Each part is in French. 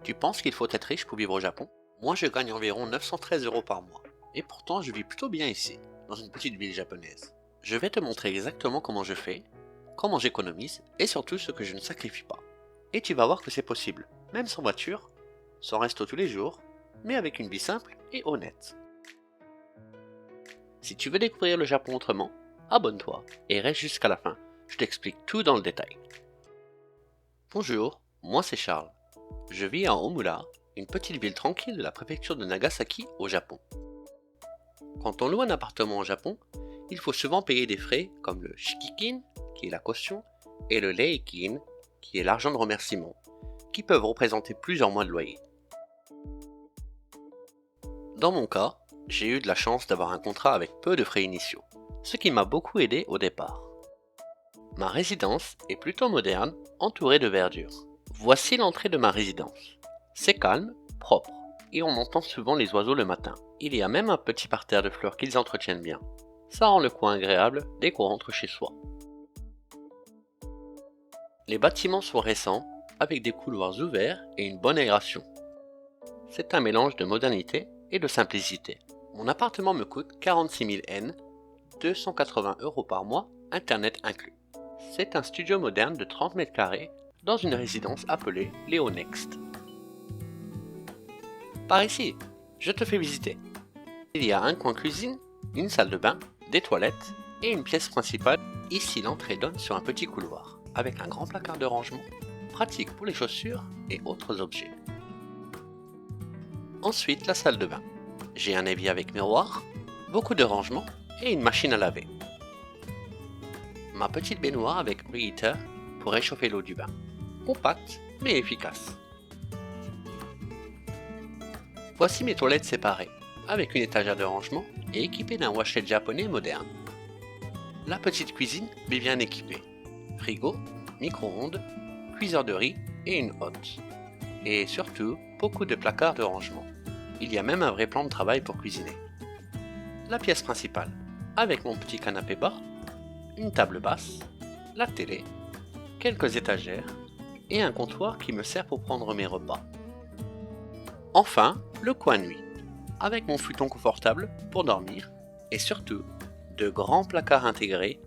Tu penses qu'il faut être riche pour vivre au Japon? Moi, je gagne environ 913 € par mois. Et pourtant, je vis plutôt bien ici, dans une petite ville japonaise. Je vais te montrer exactement comment je fais, comment j'économise, et surtout ce que je ne sacrifie pas. Et tu vas voir que c'est possible, même sans voiture, sans resto tous les jours, mais avec une vie simple et honnête. Si tu veux découvrir le Japon autrement, abonne-toi et reste jusqu'à la fin. Je t'explique tout dans le détail. Bonjour, moi c'est Charles. Je vis à Omura, une petite ville tranquille de la préfecture de Nagasaki au Japon. Quand on loue un appartement au Japon, il faut souvent payer des frais comme le shikikin, qui est la caution, et le reikin, qui est l'argent de remerciement, qui peuvent représenter plusieurs mois de loyer. Dans mon cas, j'ai eu de la chance d'avoir un contrat avec peu de frais initiaux, ce qui m'a beaucoup aidé au départ. Ma résidence est plutôt moderne, entourée de verdure. Voici l'entrée de ma résidence. C'est calme, propre, et on entend souvent les oiseaux le matin. Il y a même un petit parterre de fleurs qu'ils entretiennent bien. Ça rend le coin agréable dès qu'on rentre chez soi. Les bâtiments sont récents, avec des couloirs ouverts et une bonne aération. C'est un mélange de modernité et de simplicité. Mon appartement me coûte 46 000 yen, 280 € par mois, internet inclus. C'est un studio moderne de 30 mètres carrés dans une résidence appelée Leo Next. Par ici, je te fais visiter. Il y a un coin cuisine, une salle de bain, des toilettes et une pièce principale. Ici, l'entrée donne sur un petit couloir, avec un grand placard de rangement, pratique pour les chaussures et autres objets. Ensuite, la salle de bain. J'ai un évier avec miroir, beaucoup de rangements et une machine à laver. Ma petite baignoire avec preheater pour réchauffer l'eau du bain. Compacte mais efficace. Voici mes toilettes séparées, avec une étagère de rangement et équipée d'un washlet japonais moderne. La petite cuisine est bien équipée. Frigo, micro-ondes, cuiseur de riz et une hotte. Et surtout, beaucoup de placards de rangement. Il y a même un vrai plan de travail pour cuisiner. La pièce principale, avec mon petit canapé bas, une table basse, la télé, quelques étagères et un comptoir qui me sert pour prendre mes repas. Enfin, le coin nuit, avec mon futon confortable pour dormir et surtout de grands placards intégrés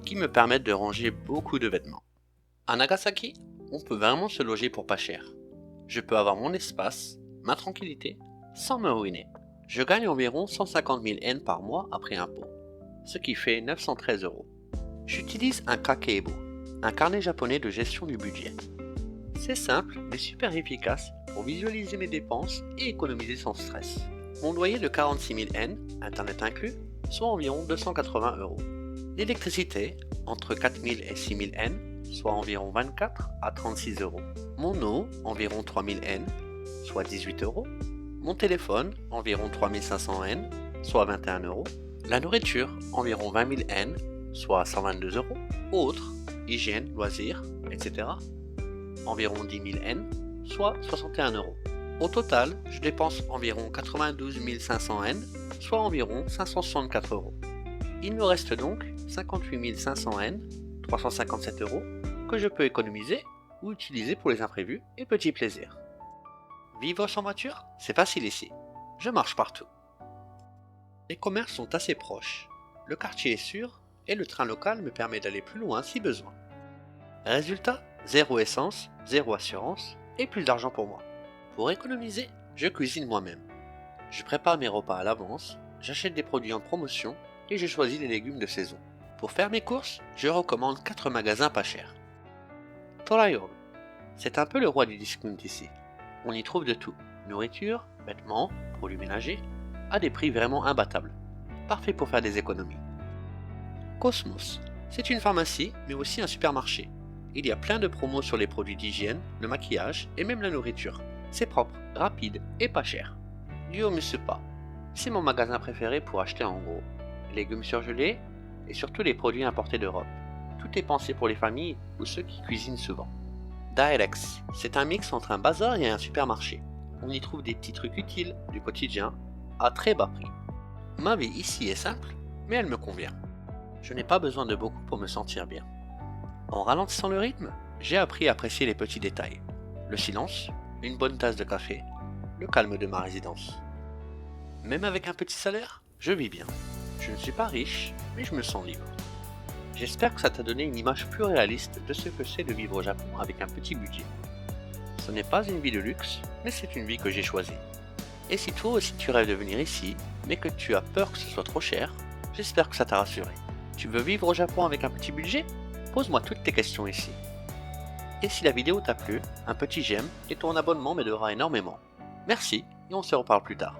qui me permettent de ranger beaucoup de vêtements. À Nagasaki, on peut vraiment se loger pour pas cher. Je peux avoir mon espace, ma tranquillité, sans me ruiner. Je gagne environ 150 000 yen par mois après impôt, ce qui fait 913 €. J'utilise un kakeibo, un carnet japonais de gestion du budget. C'est simple mais super efficace pour visualiser mes dépenses et économiser sans stress. Mon loyer de 46 000 yen, internet inclus, soit environ 280 €. L'électricité, entre 4 000 et 6 000 yen, soit environ 24 à 36 €. Mon eau, environ 3 000 yen, soit 18 €. Mon téléphone, environ 3 500 yen, soit 21 €. La nourriture, environ 20 000 yen, soit 122 €. Autres, hygiène, loisirs, etc. environ 10 000 yen, soit 61 €. Au total, je dépense environ 92 500 yen, soit environ 564 €. Il me reste donc 58 500 yen, 357 €, que je peux économiser ou utiliser pour les imprévus et petits plaisirs. Vivre sans voiture, c'est facile ici. Je marche partout. Les commerces sont assez proches. Le quartier est sûr et le train local me permet d'aller plus loin si besoin. Résultat, zéro essence, zéro assurance et plus d'argent pour moi. Pour économiser, je cuisine moi-même. Je prépare mes repas à l'avance, j'achète des produits en promotion et je choisis les légumes de saison. Pour faire mes courses, je recommande 4 magasins pas chers. Torayo, c'est un peu le roi du discount ici. On y trouve de tout, nourriture, vêtements, produits ménagers, à des prix vraiment imbattables. Parfait pour faire des économies. Cosmos, c'est une pharmacie mais aussi un supermarché. Il y a plein de promos sur les produits d'hygiène, le maquillage et même la nourriture. C'est propre, rapide et pas cher. Gyomusupa, c'est mon magasin préféré pour acheter en gros. Légumes surgelés et surtout les produits importés d'Europe. Tout est pensé pour les familles ou ceux qui cuisinent souvent. Directs, c'est un mix entre un bazar et un supermarché. On y trouve des petits trucs utiles du quotidien à très bas prix. Ma vie ici est simple, mais elle me convient. Je n'ai pas besoin de beaucoup pour me sentir bien. En ralentissant le rythme, j'ai appris à apprécier les petits détails. Le silence, une bonne tasse de café, le calme de ma résidence. Même avec un petit salaire, je vis bien. Je ne suis pas riche, mais je me sens libre. J'espère que ça t'a donné une image plus réaliste de ce que c'est de vivre au Japon avec un petit budget. Ce n'est pas une vie de luxe, mais c'est une vie que j'ai choisie. Et si toi aussi tu rêves de venir ici, mais que tu as peur que ce soit trop cher, j'espère que ça t'a rassuré. Tu veux vivre au Japon avec un petit budget? Pose-moi toutes tes questions ici. Et si la vidéo t'a plu, un petit j'aime et ton abonnement m'aidera énormément. Merci et on se reparle plus tard.